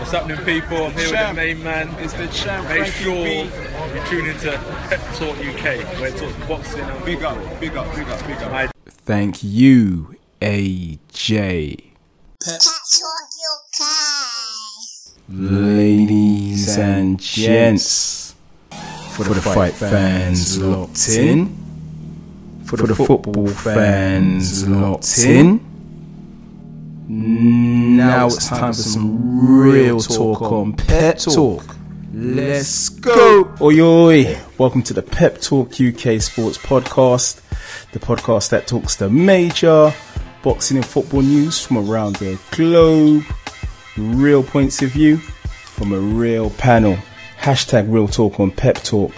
What's happening, people? I'm here with the main man. It's the champ. Make sure you tune into Pep Talk UK, where it talks boxing and big up. Thank you, AJ. Pep Talk UK. Ladies and gents, for the fight fans locked in, for the football fans locked in, now it's time for some real talk on Pep Talk. Let's go! Oi oi! Welcome to the Pep Talk UK Sports Podcast, the podcast that talks the major boxing and football news from around the globe, real points of view from a real panel. Hashtag real talk on Pep Talk.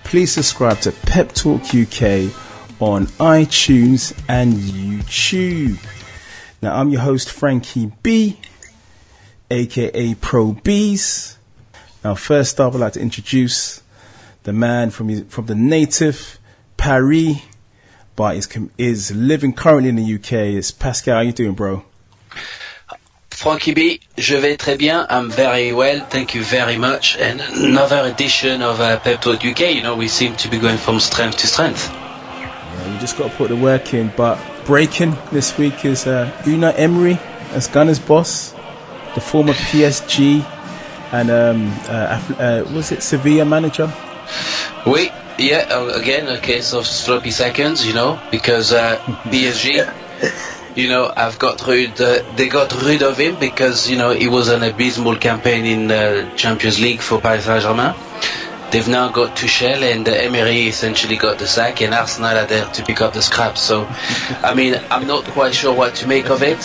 Please subscribe to Pep Talk UK on iTunes and YouTube. Now, I'm your host, Frankie B, aka Pro Bees. Now, first up, I'd like to introduce the man from the native Paris, but is living currently in the UK. It's Pascal. How you doing, bro? Frankie B, je vais très bien. I'm very well. Thank you very much. And another edition of Pep Talk UK. You know, we seem to be going from strength to strength. Yeah, we just got to put the work in. But breaking this week is Unai Emery as Gunner's boss, the former PSG and was it Sevilla manager? Oui, yeah, again a case of sloppy seconds, you know, because PSG, you know, they got rid of him because, you know, it was an abysmal campaign in the Champions League for Paris Saint-Germain. They've now got Tuchel, and Emery essentially got the sack, and Arsenal are there to pick up the scraps. So, I mean, I'm not quite sure what to make of it.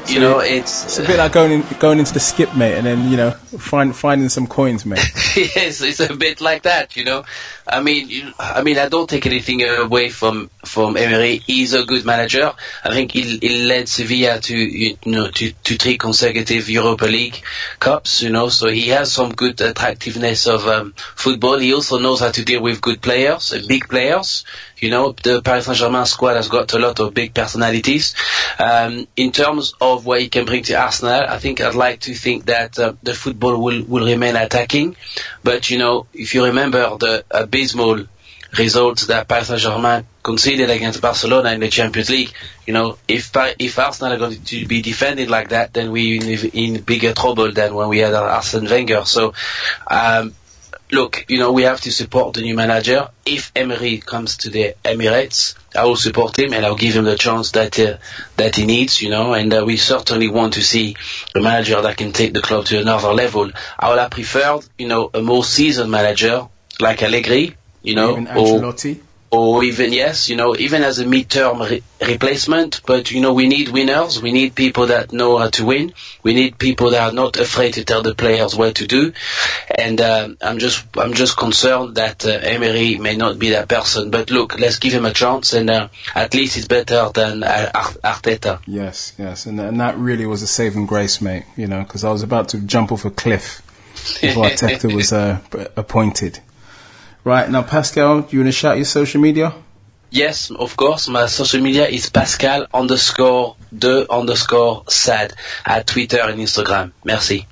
You know, it's a bit like going into the skip, mate, and then, you know, finding some coins, mate. Yes, it's a bit like that, you know. I mean, I don't take anything away from Emery. He's a good manager. I think he led Sevilla to three consecutive Europa League cups, you know. So he has some good attractiveness of football. He also knows how to deal with good players, big players. You know, the Paris Saint-Germain squad has got a lot of big personalities. In terms of what he can bring to Arsenal, I think I'd like to think that the football will remain attacking. But, you know, if you remember the abysmal results that Paris Saint-Germain conceded against Barcelona in the Champions League, you know, if Arsenal are going to be defended like that, then we're in bigger trouble than when we had Arsene Wenger. So, look, you know, we have to support the new manager. If Emery comes to the Emirates, I will support him and I'll give him the chance that he needs, you know, and we certainly want to see a manager that can take the club to another level. I would have preferred, you know, a more seasoned manager like Allegri, you know, even Ancelotti. Or even, yes, you know, even as a mid-term replacement. But, you know, we need winners. We need people that know how to win. We need people that are not afraid to tell the players what to do. And I'm just concerned that Emery may not be that person. But look, let's give him a chance, and at least it's better than Arteta. Yes, and that really was a saving grace, mate. You know, because I was about to jump off a cliff before Arteta was appointed. Right, now Pascal, do you want to shout your social media? Yes, of course. My social media is Pascal_de_sad at Twitter and Instagram. Merci.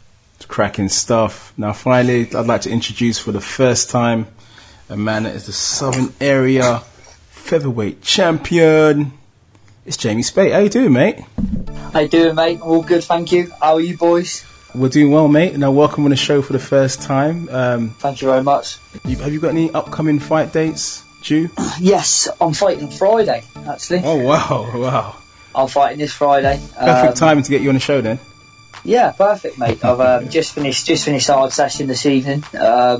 Cracking stuff. Now finally, I'd like to introduce for the first time a man that is the Southern Area Featherweight Champion. It's Jamie Speight. How you doing, mate? How you doing, mate? All good, thank you. How are you, boys? We're doing well, mate. Now, welcome on the show for the first time. Thank you very much. Have you got any upcoming fight dates due? Yes, I'm fighting Friday, actually. Oh, wow. I'm fighting this Friday. Perfect timing to get you on the show, then. Yeah, perfect, mate. I've just finished a hard session this evening. I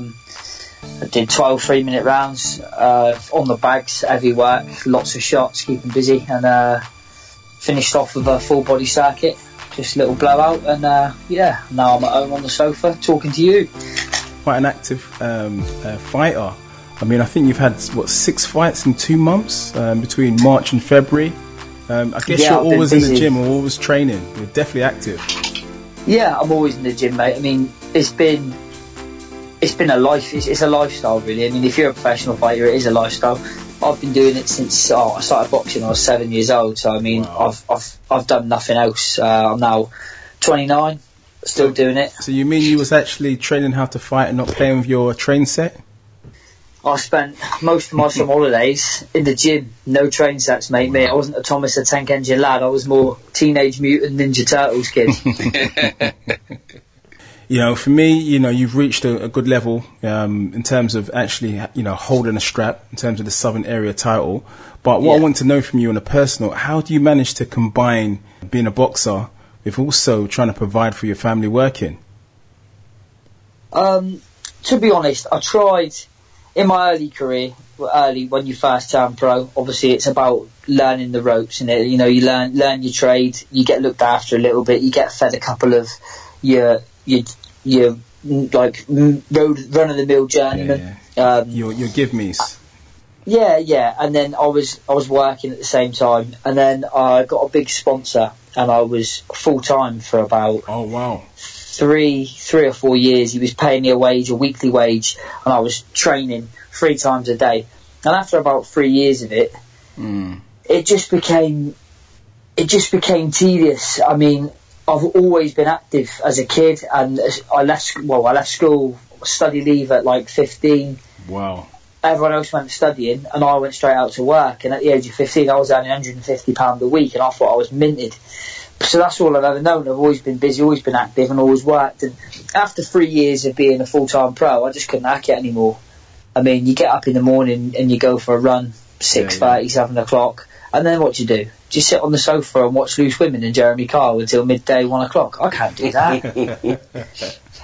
did 12 3-minute rounds on the bags, heavy work, lots of shots, keeping busy, and finished off with a full body circuit. Just a little blowout, and now I'm at home on the sofa talking to you. Quite an active fighter. I mean, I think you've had 6 fights in 2 months between March and February. I guess you're always in the gym or always training. You're definitely active. Yeah, I'm always in the gym, mate. I mean, it's been a life. It's a lifestyle, really. I mean, if you're a professional fighter, it is a lifestyle. I've been doing it since I started boxing when I was 7 years old. So I mean, wow. I've done nothing else. I'm now 29, still doing it. So you mean you was actually training how to fight and not playing with your train set? I spent most of my summer holidays in the gym. No train sets, mate. I wasn't a Thomas the Tank Engine lad. I was more Teenage Mutant Ninja Turtles kid. You know, for me, you know, you've reached a good level in terms of actually, you know, holding a strap in terms of the Southern Area title. But what I want to know from you on a personal, how do you manage to combine being a boxer with also trying to provide for your family working? To be honest, I tried in my early career, when you first turn pro. Obviously, it's about learning the ropes, and you know, you learn your trade. You get looked after a little bit. You get fed a couple of your like run of the mill journeyman. Your give me's. Yeah, and then I was working at the same time, and then I got a big sponsor, and I was full time for about 3 or 4 years. He was paying me a weekly wage, and I was training 3 times a day. And after about 3 years of it, it just became tedious. I mean, I've always been active as a kid, and I left school, study leave at like 15. Wow. Everyone else went studying, and I went straight out to work. And at the age of 15, I was earning £150 a week, and I thought I was minted. So that's all I've ever known. I've always been busy, always been active, and always worked. And after 3 years of being a full-time pro, I just couldn't hack it anymore. I mean, you get up in the morning and you go for a run, 6:30, 7 o'clock, and then what do? Just sit on the sofa and watch Loose Women and Jeremy Kyle until midday, 1 o'clock. I can't do that.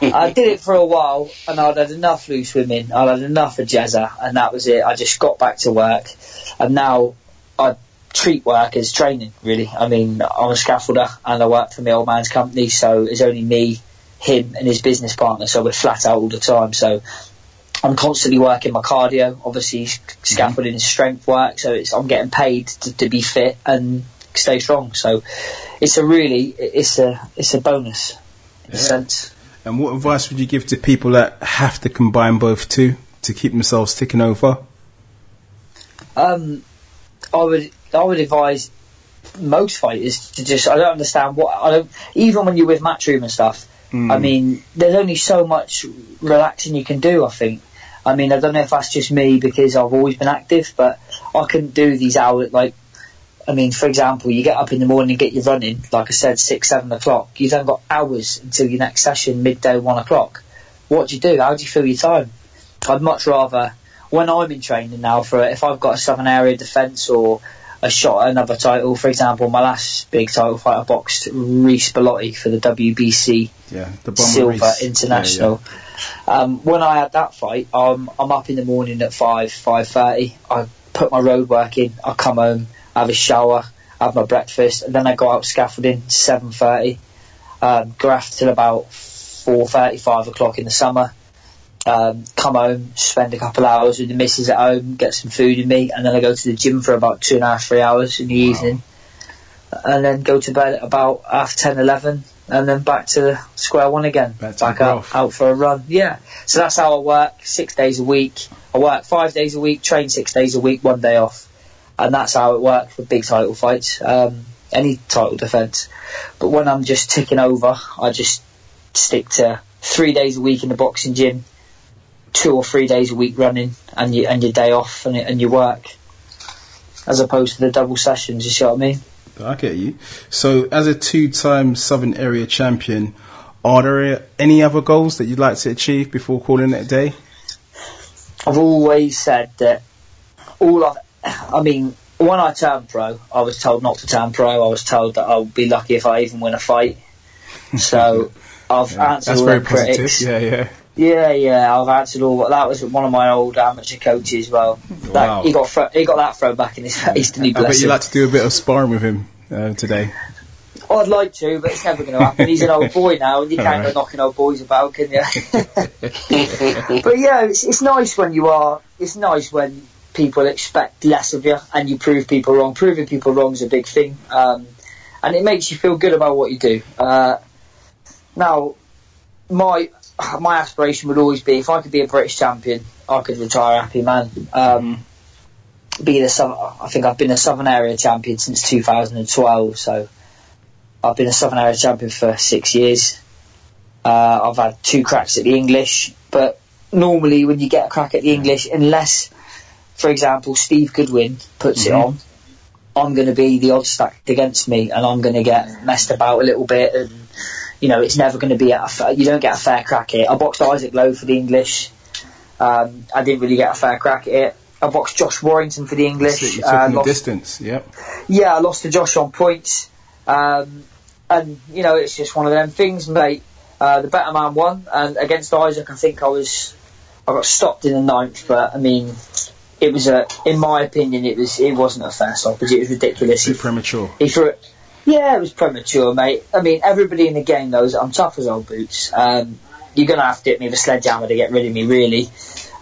I did it for a while, and I'd had enough Loose Women, I'd had enough of Jazza, and that was it. I just got back to work, and now I treat work as training, really. I mean, I'm a scaffolder, and I work for my old man's company, so it's only me, him, and his business partner, so we're flat out all the time. So I'm constantly working my cardio, obviously scaffolding is strength work, so I'm getting paid to be fit and stay strong. So it's a bonus in a sense. And what advice would you give to people that have to combine both two to keep themselves ticking over? I would advise most fighters to just, I don't understand even when you're with Matchroom and stuff, I mean, there's only so much relaxing you can do, I think. I mean, I don't know if that's just me because I've always been active, but I couldn't do these hours, like, I mean, for example, you get up in the morning and get your running, like I said, 6, 7 o'clock. You've then got hours until your next session, midday, 1 o'clock. What do you do? How do you fill your time? I'd much rather, when I'm in training now, if I've got a Southern Area defence or a shot at another title, for example, my last big title fight, I boxed Reece Bellotti for the WBC the Silver Reece. International. When I had that fight, I'm up in the morning at 5:30. I put my road work in, I come home, have a shower, have my breakfast, and then I go out scaffolding 7:30, graft till about 4:30, 5 o'clock in the summer, come home, spend a couple hours with the missus at home, get some food in me, and then I go to the gym for about 2.5, 3 hours in the evening, and then go to bed at about 10:30, 11, and then back to square one again, back out for a run. Yeah, so that's how I work, 6 days a week. I work 5 days a week, train 6 days a week, 1 day off. And that's how it works for big title fights, any title defence. But when I'm just ticking over, I just stick to 3 days a week in the boxing gym, 2 or 3 days a week running, and your day off and your work, as opposed to the double sessions. You see what I mean? I get you. So, as a 2-time Southern Area champion, are there any other goals that you'd like to achieve before calling it a day? I've always said that when I turned pro, I was told not to turn pro. I was told that I'll be lucky if I even win a fight. So I've answered all the critics. Yeah. I've answered all. That was one of my old amateur coaches. Well, wow. He got that thrown back in his face. Didn't he? I bet you'd like to do a bit of sparring with him today. I'd like to, but it's never going to happen. He's an old boy now, and you can't go knocking old boys about, can you? But yeah, it's nice when you are. It's nice when people expect less of you and you prove people wrong. Proving people wrong is a big thing, and it makes you feel good about what you do. Now, my aspiration would always be, if I could be a British champion, I could retire a happy man. I think I've been a Southern Area champion since 2012, so I've been a Southern Area champion for 6 years. I've had 2 cracks at the English, but normally when you get a crack at the English, unless, for example, Steve Goodwin puts it on, I'm going to be the odds stacked against me, and I'm going to get messed about a little bit, and it's never going to be you don't get a fair crack at it. I boxed Isaac Lowe for the English. I didn't really get a fair crack at it. I boxed Josh Warrington for the English. You took him the distance, yep. Yeah, I lost to Josh on points. And, it's just one of them things, mate. The better man won, and against Isaac, I think I got stopped in the 9th, but, I mean, it was in my opinion, it wasn't a fair stoppage. It was ridiculous. Premature. Yeah, it was premature, mate. I mean, everybody in the game knows I'm tough as old boots. You're going to have to hit me with a sledgehammer to get rid of me, really.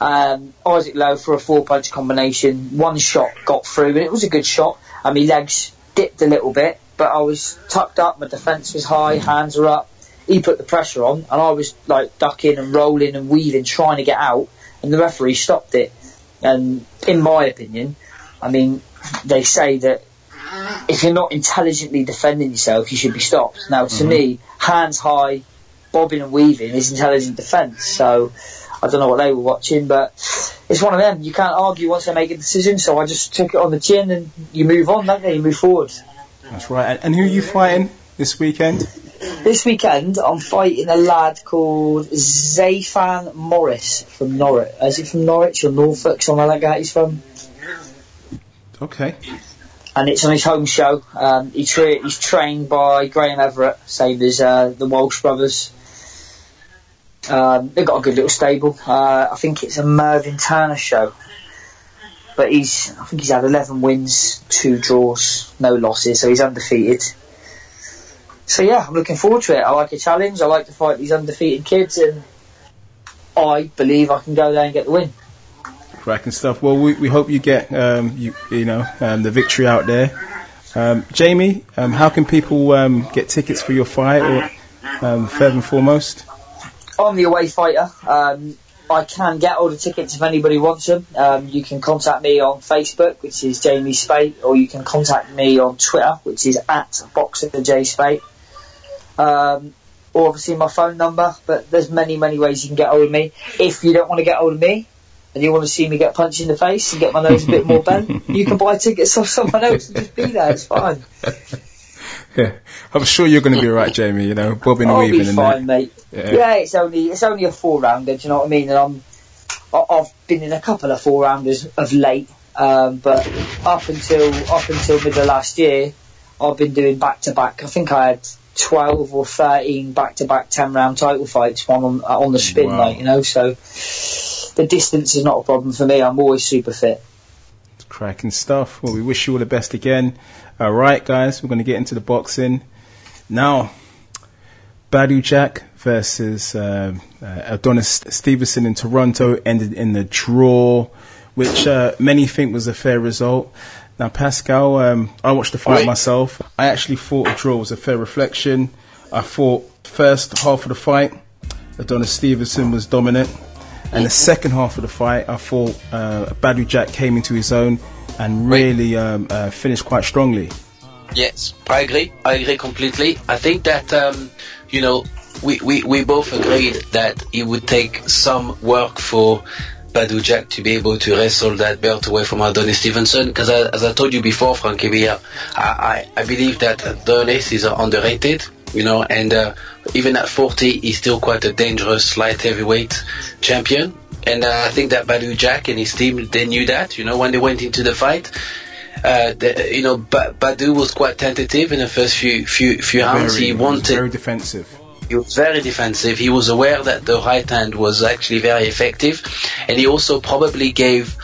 Isaac Lowe for a 4-punch combination. One shot got through, and it was a good shot. And my legs dipped a little bit, but I was tucked up, my defence was high, hands were up. He put the pressure on, and I was like ducking and rolling and weaving, trying to get out, and the referee stopped it. And in my opinion, I mean, they say that if you're not intelligently defending yourself, you should be stopped. Now, to me, hands high, bobbing and weaving is intelligent defence. So I don't know what they were watching, but it's one of them. You can't argue once they make a decision, so I just took it on the chin, and you move on, don't you? You move forward. That's right. And who are you fighting this weekend? This weekend, I'm fighting a lad called Zafan Morris from Norwich. Is he from Norwich or Norfolk, something like that he's from? Okay. And it's on his home show. He's trained by Graham Everett, same as the Walsh brothers. They've got a good little stable. I think it's a Mervyn Turner show. But I think he's had 11 wins, 2 draws, no losses, so he's undefeated. So yeah, I'm looking forward to it. I like a challenge. I like to fight these undefeated kids, and I believe I can go there and get the win. Cracking stuff. Well, we hope you get the victory out there. Jamie, how can people get tickets for your fight, or first and foremost? I'm the away fighter. I can get all the tickets if anybody wants them. You can contact me on Facebook, which is Jamie Speight, or you can contact me on Twitter, which is @BoxerJSpeight. Or obviously my phone number, but there's many ways you can get hold of me. If you don't want to get hold of me, and you want to see me get punched in the face and get my nose a bit more bent, you can buy tickets off someone else and just be there. It's fine. Yeah, I'm sure you're going to be alright, Jamie. Bobbing and weaving. I'll be fine, mate. Yeah, it's only a 4-rounder. Do you know what I mean? And I've been in a couple of 4-rounders of late, but up until middle of last year, I've been doing back-to-back. I think I had 12 or 13 back-to-back 10-round title fights, one on the spin, wow. So the distance is not a problem for me. I'm always super fit. Cracking stuff. Well, we wish you all the best again. All right, guys, we're going to get into the boxing now. Badou Jack versus Adonis Stevenson in Toronto ended in the draw, which many think was a fair result. Now, Pascal, I watched the fight myself. I actually thought a draw was a fair reflection. I thought first half of the fight, Adonis Stevenson was dominant. And the second half of the fight, I thought Badou Jack came into his own and really finished quite strongly. Yes, I agree completely. I think that, we both agreed that it would take some work for Badou Jack to be able to wrestle that belt away from Adonis Stevenson, because as I told you before, XAVIER, I believe that Adonis is underrated, and even at 40 he's still quite a dangerous light heavyweight champion, and I think that Badou Jack and his team, they knew that, when they went into the fight. Badou was quite tentative in the first few rounds. He was very defensive. He was very defensive. He was aware that the right hand was actually very effective, and he also probably gave,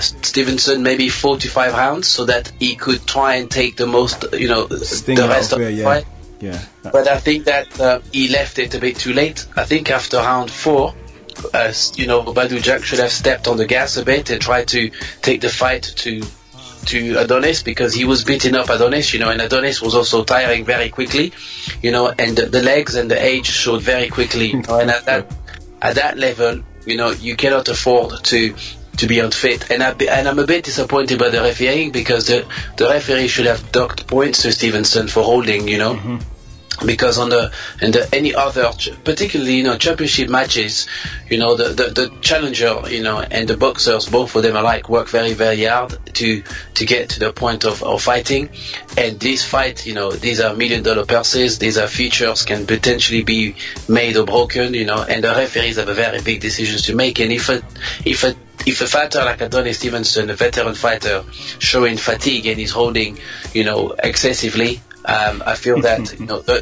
Stevenson maybe 4 to 5 rounds so that he could try and take the most, the rest of the fight. Yeah. But I think that he left it a bit too late. I think after round 4, Badou Jack should have stepped on the gas a bit and tried to take the fight to Adonis, because he was beating up Adonis, and Adonis was also tiring very quickly, and the legs and the age showed very quickly. And at that level, you cannot afford to be unfit. And I'm a bit disappointed by the refereeing, because the referee should have docked points to Stevenson for holding, Because any other, particularly championship matches, the challenger, and the boxers, both of them alike, work very, very hard to get to the point of fighting. And this fight, these are $1 million purses, these are futures, can potentially be made or broken, and the referees have a very big decisions to make. And if a fighter like Adonis Stevenson, a veteran fighter, showing fatigue and is holding, excessively, I feel that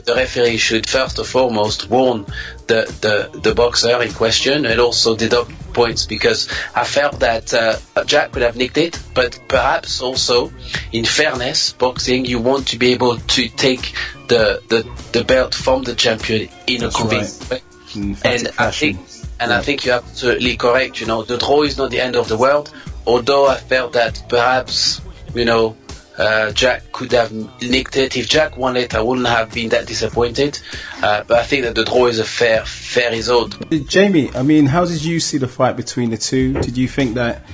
the referee should first and foremost warn the boxer in question and also deduct points, because I felt that Jack could have nicked it, but perhaps also, in fairness, boxing, you want to be able to take the belt from the champion in a convincing way. And I think you're absolutely correct. The draw is not the end of the world, although I felt that perhaps Jack could have nicked it. If Jack won it, I wouldn't have been that disappointed. But I think that the draw is a fair result. Jamie, how did you see the fight between the two? Did you think that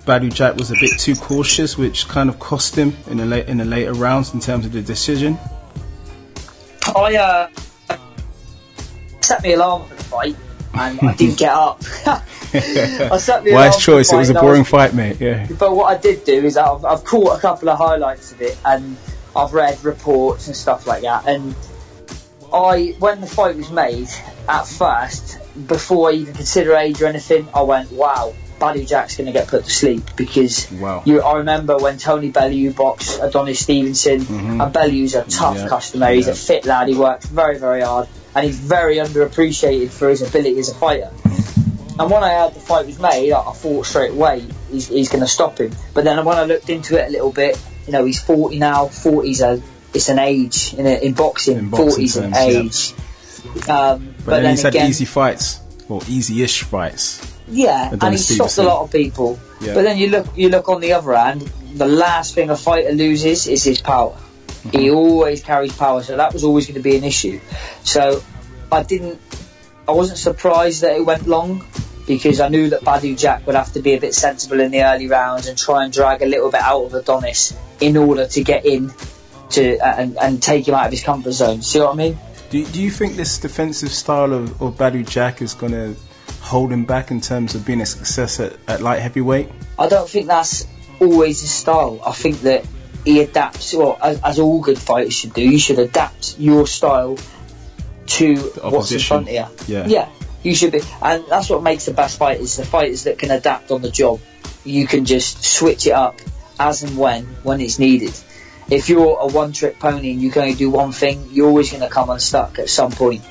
Badou Jack was a bit too cautious, which kind of cost him in the later rounds in terms of the decision? I set me alarm for the fight, and I didn't get up. Wise choice. It was a boring fight, mate. Yeah. But what I did do is I've caught a couple of highlights of it, and I've read reports and stuff like that. And when the fight was made, at first, before I even consider age or anything, I went, "Wow, Badou Jack's going to get put to sleep." Because I remember when Tony Bellew boxed Adonis Stevenson, and Bellew's a tough customer. He's a fit lad. He works very, very hard, and he's very underappreciated for his ability as a fighter. And when I heard the fight was made, I thought straight away he's going to stop him. But then when I looked into it a little bit, he's 40 now. 40's it's an age in boxing. 40's an age. But then he's had easy fights, or easy-ish fights. Yeah, and he stopped a lot of people. Yeah. But then you look on the other hand, the last thing a fighter loses is his power. He always carries power, so that was always going to be an issue. So I wasn't surprised that it went long, because I knew that Badou Jack would have to be a bit sensible in the early rounds and try and drag a little bit out of Adonis in order to get in and take him out of his comfort zone. See what I mean? Do you think this defensive style of Badou Jack is going to hold him back in terms of being a success at light heavyweight? I don't think that's always his style. I think that he adapts, as all good fighters should do. You should adapt your style to what's in front of you. Yeah, you should be, and that's what makes the best fighters, the fighters that can adapt on the job. You can just switch it up as and when it's needed. If you're a one-trick pony and you can only do one thing, you're always going to come unstuck at some point.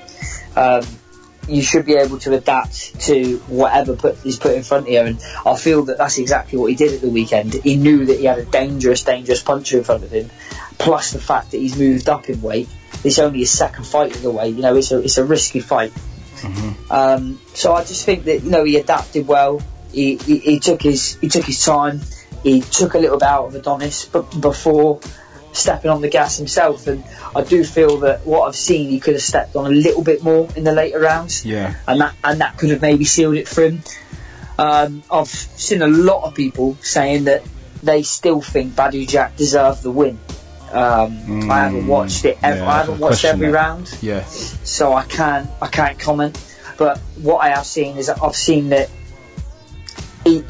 You should be able to adapt to whatever is put in front of you, and I feel that that's exactly what he did at the weekend. He knew that he had a dangerous puncher in front of him, plus the fact that he's moved up in weight. It's only his second fight of the way. It's a risky fight. So I just think that he adapted well. He took his time. He took a little bit out of Adonis, but before stepping on the gas himself. And I do feel that what I've seen, he could have stepped on a little bit more in the later rounds. Yeah. And that could have maybe sealed it for him. I've seen a lot of people saying that they still think Badou Jack deserved the win. I haven't watched it. I haven't watched every round. Yeah. So I can't comment. But what I have seen is I've seen that he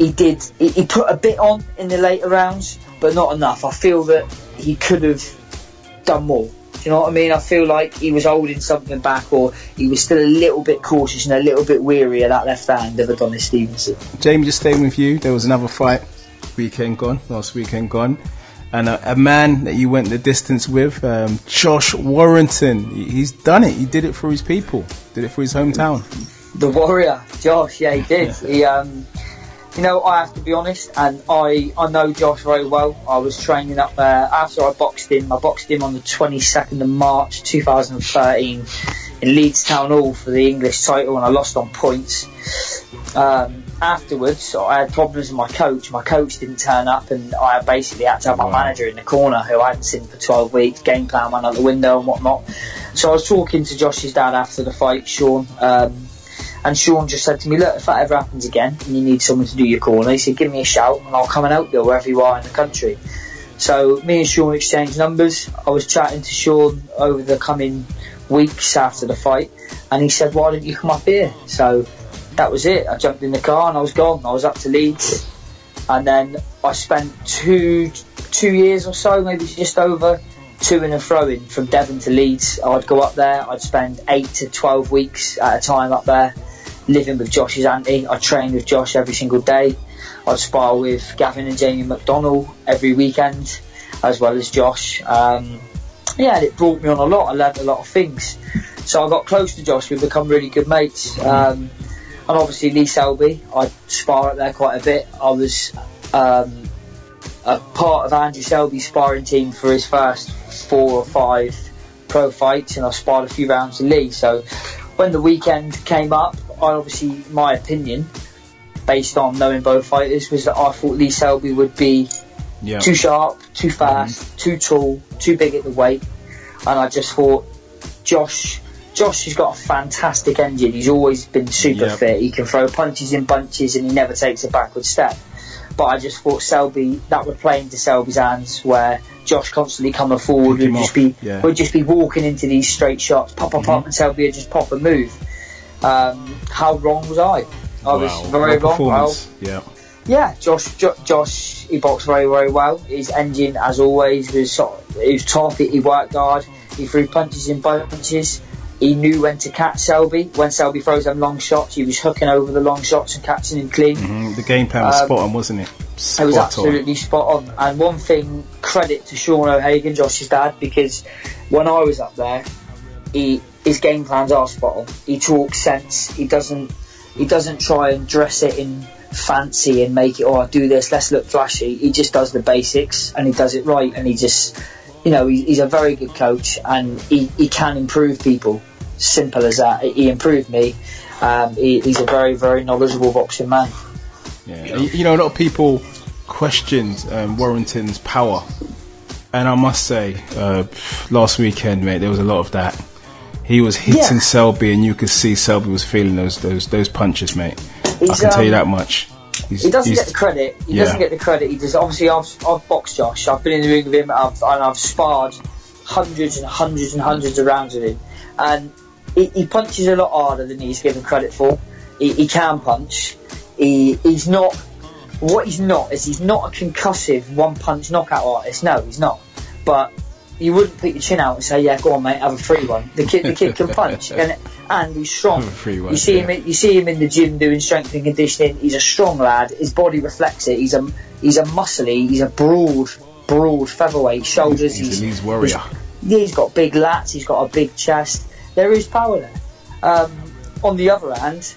put a bit on in the later rounds, but not enough. I feel that he could have done more. Do you know what I mean? I feel like he was holding something back, or he was still a little bit cautious and a little bit weary of that left hand of Adonis Stevenson. Jamie, just staying with you, there was another fight last weekend gone. And a man that you went the distance with, Josh Warrington. He's done it. He did it for his people. Did it for his hometown. The Warrior, Josh. Yeah, he did. He, I have to be honest, and I know Josh very well. I was training up there after I boxed him. I boxed him on the 22nd of March 2013 in Leeds Town Hall for the English title, and I lost on points. Afterwards, I had problems with my coach. My coach didn't turn up, and I basically had to have my manager in the corner, who I hadn't seen for 12 weeks. Game plan went out the window and whatnot. So I was talking to Josh's dad after the fight, Sean, and Sean just said to me, look, if that ever happens again and you need someone to do your corner, he said, give me a shout and I'll come and help you wherever you are in the country. So me and Sean exchanged numbers. I was chatting to Sean over the coming weeks after the fight, and he said, why didn't you come up here? So that was it. I jumped in the car and I was gone. I was up to Leeds, and then I spent two years or so, maybe just over, to-ing and fro-ing from Devon to Leeds. I'd go up there, I'd spend 8 to 12 weeks at a time up there, living with Josh's auntie. I'd train with Josh every single day. I'd spar with Gavin and Jamie McDonnell every weekend, as well as Josh. And it brought me on a lot. I learned a lot of things. So I got close to Josh. We've become really good mates. And obviously Lee Selby, I'd spar up there quite a bit. I was a part of Andrew Selby's sparring team for his first 4 or 5 pro fights, and I sparred a few rounds with Lee. So when the weekend came up, my opinion, based on knowing both fighters, was that I thought Lee Selby would be too sharp, too fast, too tall, too big at the weight, and I just thought Josh has got a fantastic engine. He's always been super fit. He can throw punches in bunches and he never takes a backward step. But I just thought Selby, that would play into Selby's hands, where Josh constantly coming forward would just be walking into these straight shots, pop, and Selby would just pop and move. How wrong was I? I was very wrong. Josh, he boxed very, very well. His engine, as always, was top. He worked hard. He threw punches in bunches. He knew when to catch Selby. When Selby throws them long shots, he was hooking over the long shots and catching him clean. The game plan was spot on, wasn't it? It was absolutely spot on. And one thing, credit to Sean O'Hagan, Josh's dad, because when I was up there, his game plans are spot on. He talks sense. He doesn't try and dress it in fancy and make it, I do this, let's look flashy. He just does the basics and he does it right, and he just, he's a very good coach, and he can improve people. Simple as that. He improved me. He's a very, very knowledgeable boxing man. Yeah, a lot of people questioned Warrington's power, and I must say, last weekend, mate, there was a lot of that. He was hitting Selby, and you could see Selby was feeling those punches, mate. I can tell you that much. He doesn't get the credit. He doesn't get the credit. He does. Obviously, I've boxed Josh. I've been in the ring with him, and I've sparred hundreds and hundreds and hundreds of rounds with him, and he punches a lot harder than he's given credit for. He can punch. He's not. What he's not is he's not a concussive one-punch knockout artist. No, he's not. But you wouldn't put your chin out and say, "Yeah, go on, mate, have a free one." The kid can punch, and he's strong. You see him in the gym doing strength and conditioning. He's a strong lad. His body reflects it. He's a muscly. He's a broad featherweight. Shoulders. He's a warrior. He's got big lats. He's got a big chest. There is power there. On the other hand,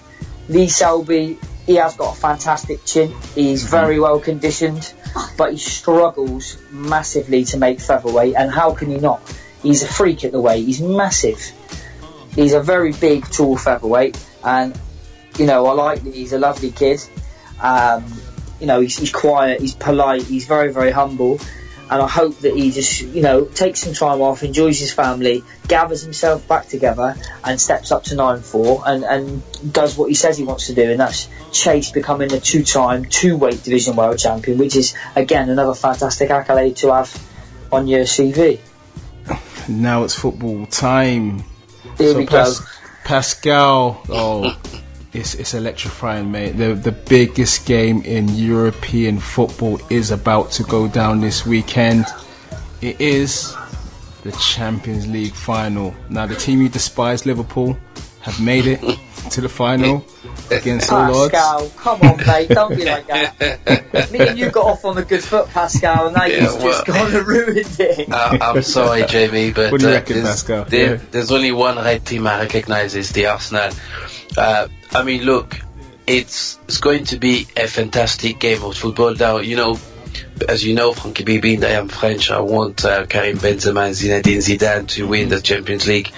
Lee Selby, he has got a fantastic chin. He's very well conditioned, but he struggles massively to make featherweight. And how can he not? He's a freak at the weight. He's massive. He's a very big, tall featherweight, and I like that he's a lovely kid. He's quiet, he's polite, he's very, very humble, and I hope that he just takes some time off, enjoys his family, gathers himself back together, and steps up to 9-4 and does what he says he wants to do, and that's chase becoming a 2-time 2-weight division world champion, which is again another fantastic accolade to have on your CV. Now it's football time. Here we go. Pascal, it's electrifying, mate. The biggest game in European football is about to go down this weekend. It is the Champions League final. Now, the team you despise, Liverpool, have made it to the final against all odds. Pascal, come on, mate, don't be like that. Me and you got off on a good foot, Pascal, and now you've just gone and ruined it. I'm sorry, Jamie, but what do you reckon, Pascal? There's only one red team I recognise, is the Arsenal. I mean, look, it's going to be a fantastic game of football. Now, as you know, Frankie B, being I am French, I want Karim Benzema and Zinedine Zidane to win the Champions League,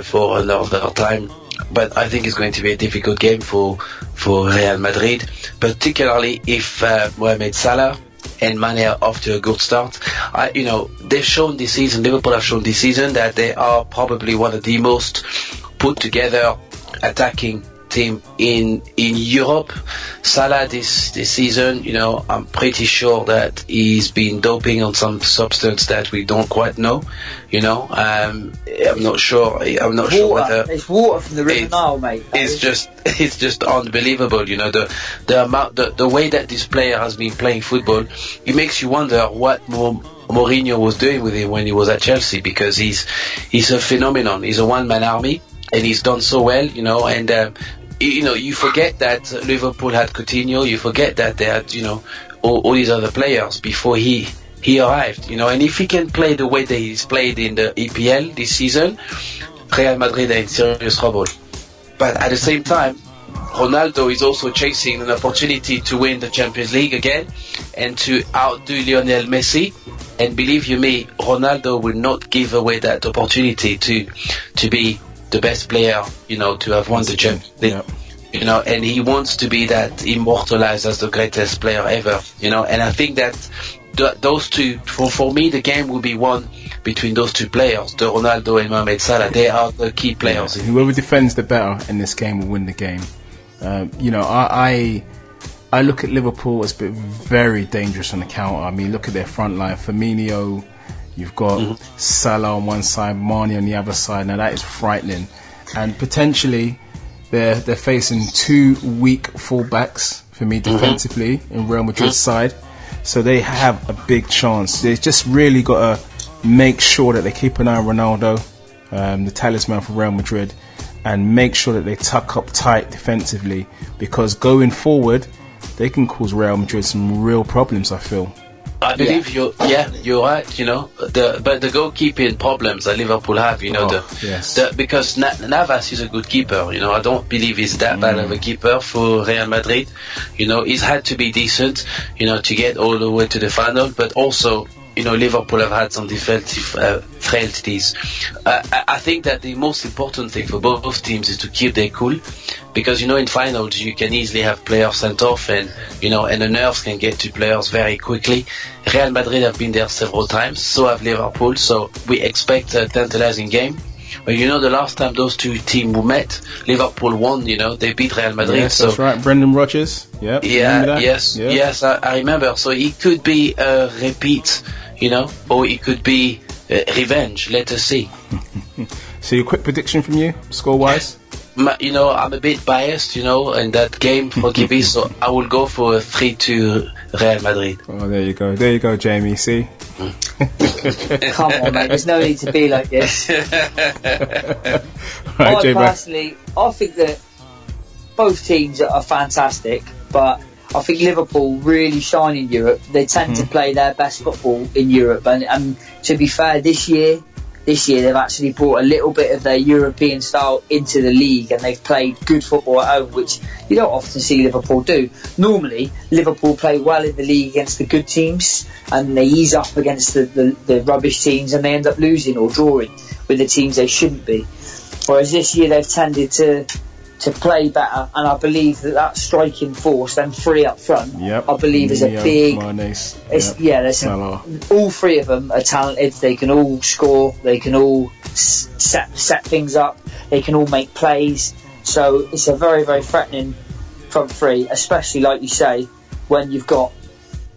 for another time. But I think it's going to be a difficult game for Real Madrid, particularly if Mohamed Salah and Mane are off to a good start. They've shown this season, Liverpool have shown this season that they are probably one of the most put together attacking team in Europe. Salah this season, you know, I'm pretty sure that he's been doping on some substance that we don't quite know. You know, I'm not sure. I'm not sure whether it's water from the River Nile, mate. It's just unbelievable. You know, the way that this player has been playing football, it makes you wonder what Mourinho was doing with him when he was at Chelsea, because he's a phenomenon. He's a one-man army, and he's done so well, you know. And you know, you forget that Liverpool had Coutinho. You forget that they had, you know, all these other players before he arrived, you know. And if he can play the way that he's played in the EPL this season, Real Madrid are in serious trouble. But at the same time, Ronaldo is also chasing an opportunity to win the Champions League again and to outdo Lionel Messi. And believe you me, Ronaldo will not give away that opportunity to be the best player, you know, to have won the Champions League. Yeah. You know, and he wants to be that immortalized as the greatest player ever, you know. And I think that those two, for me, the game will be won between those two players, the Ronaldo and Mohamed Salah. They are the key players. Yeah. Whoever defends the better in this game will win the game. You know, I look at Liverpool as being very dangerous on the counter. I mean, look at their front line. Firmino, you've got Salah on one side, Mane on the other side. Now that is frightening. And potentially they're facing two weak fullbacks for me defensively in Real Madrid's side. So they have a big chance. They just really got to make sure that they keep an eye on Ronaldo, the talisman for Real Madrid, and make sure that they tuck up tight defensively, because going forward they can cause Real Madrid some real problems, I feel. I believe you're right, you know. But the goalkeeping problems that Liverpool have, you know, because Navas is a good keeper, you know. I don't believe he's that bad of a keeper for Real Madrid. You know, he's had to be decent, you know, to get all the way to the final. But also, you know, Liverpool have had some defensive frailties. I think that the most important thing for both teams is to keep their cool, because, you know, in finals you can easily have players sent off, and, you know, and the nerves can get to players very quickly. Real Madrid have been there several times, so have Liverpool, so we expect a tantalizing game. But, you know, the last time those two teams met, Liverpool won, you know, they beat Real Madrid. Yes, so that's right, Brendan Rodgers. Yep. Yeah, yes, I remember. So it could be a repeat, you know, or it could be revenge. Let us see. So, a quick prediction from you, score-wise? You know, I'm a bit biased, you know, in that game for GB, so I will go for a 3-2 Real Madrid. Oh, there you go, Jamie. See? Come on, mate. There's no need to be like this. Right, personally, I think that both teams are fantastic, but I think Liverpool really shine in Europe. They tend to play their best football in Europe, and to be fair, this year they've actually brought a little bit of their European style into the league, and they've played good football at home, which you don't often see Liverpool do. Normally, Liverpool play well in the league against the good teams, and they ease up against the rubbish teams, and they end up losing or drawing with the teams they shouldn't be. Whereas this year they've tended to play better, and I believe that striking force, them three up front, I believe is a big. All three of them are talented. They can all score. They can all set things up. They can all make plays. So it's a very, very threatening front three, especially like you say, when you've got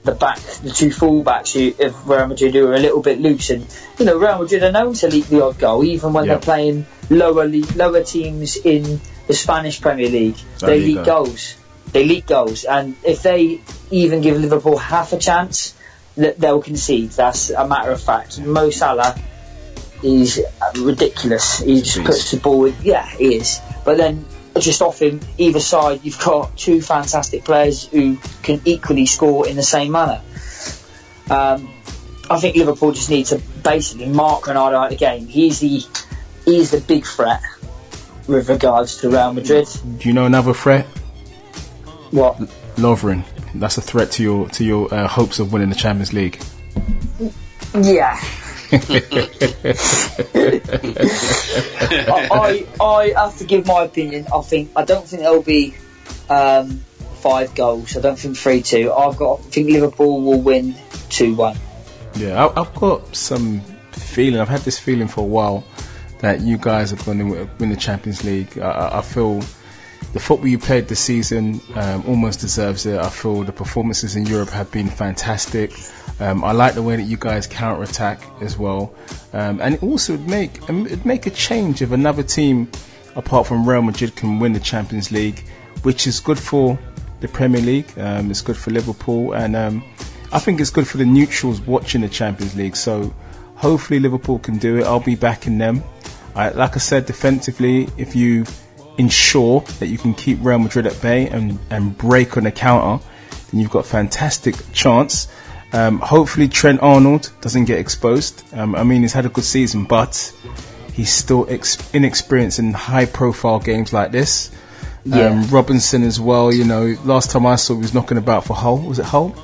the two full-backs of Real Madrid who are a little bit loose. And, you know, Real Madrid are known to leak the odd goal, even when they're playing lower teams in the Spanish Premier League. They leak goals. And if they even give Liverpool half a chance, they'll concede. That's a matter of fact. Mo Salah is ridiculous. He just puts the ball in. Yeah, he is. But then, just off him, either side, you've got two fantastic players who can equally score in the same manner. I think Liverpool just need to basically mark Ronaldo out of the game. He's the big threat with regards to Real Madrid. Do you know another threat? What? Lovren. That's a threat to your hopes of winning the Champions League. Yeah. I have to give my opinion. I don't think there'll be 5 goals. I don't think 3-2. I think Liverpool will win 2-1. Yeah, I've got some feeling. I've had this feeling for a while that you guys are going to win the Champions League. I feel the football you played this season almost deserves it. I feel the performances in Europe have been fantastic. I like the way that you guys counter-attack as well. And it also would make a change if another team, apart from Real Madrid, can win the Champions League, which is good for the Premier League. It's good for Liverpool. And I think it's good for the neutrals watching the Champions League. So hopefully Liverpool can do it. I'll be backing them. Like I said, defensively, if you ensure that you can keep Real Madrid at bay and break on the counter, then you've got a fantastic chance. Hopefully Trent Arnold doesn't get exposed. I mean, he's had a good season, but he's still inexperienced in high profile games like this. Robinson as well, you know, last time I saw he was knocking about for Hull. Was it Hull?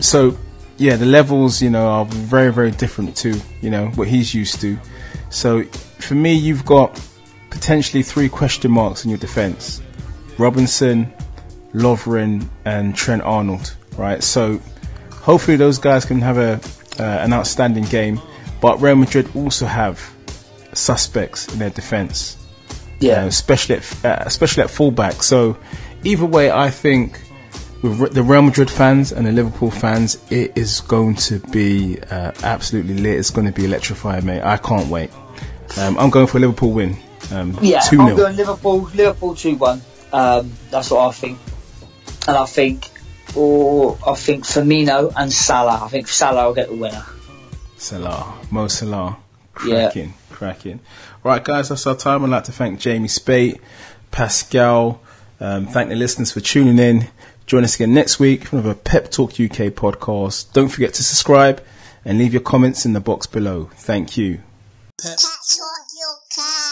So yeah, the levels, you know, are very, very different to, you know, what he's used to. So for me, you've got potentially 3 question marks in your defence: Robinson, Lovren and Trent Arnold, right? So hopefully those guys can have an outstanding game. But Real Madrid also have suspects in their defence, especially at fullback. So either way, I think with the Real Madrid fans and the Liverpool fans, it is going to be absolutely lit. It's going to be electrifying, mate. I can't wait. I'm going for a Liverpool win. 2-0. I'm going Liverpool 2-1. That's what I think. And I think Firmino and Salah. I think Salah will get the winner. Mo Salah. Cracking. Right, guys, that's our time. I'd like to thank Jamie Speight, Pascal. Thank the listeners for tuning in. Join us again next week for another Pep Talk UK podcast. Don't forget to subscribe and leave your comments in the box below. Thank you. Pep Talk UK.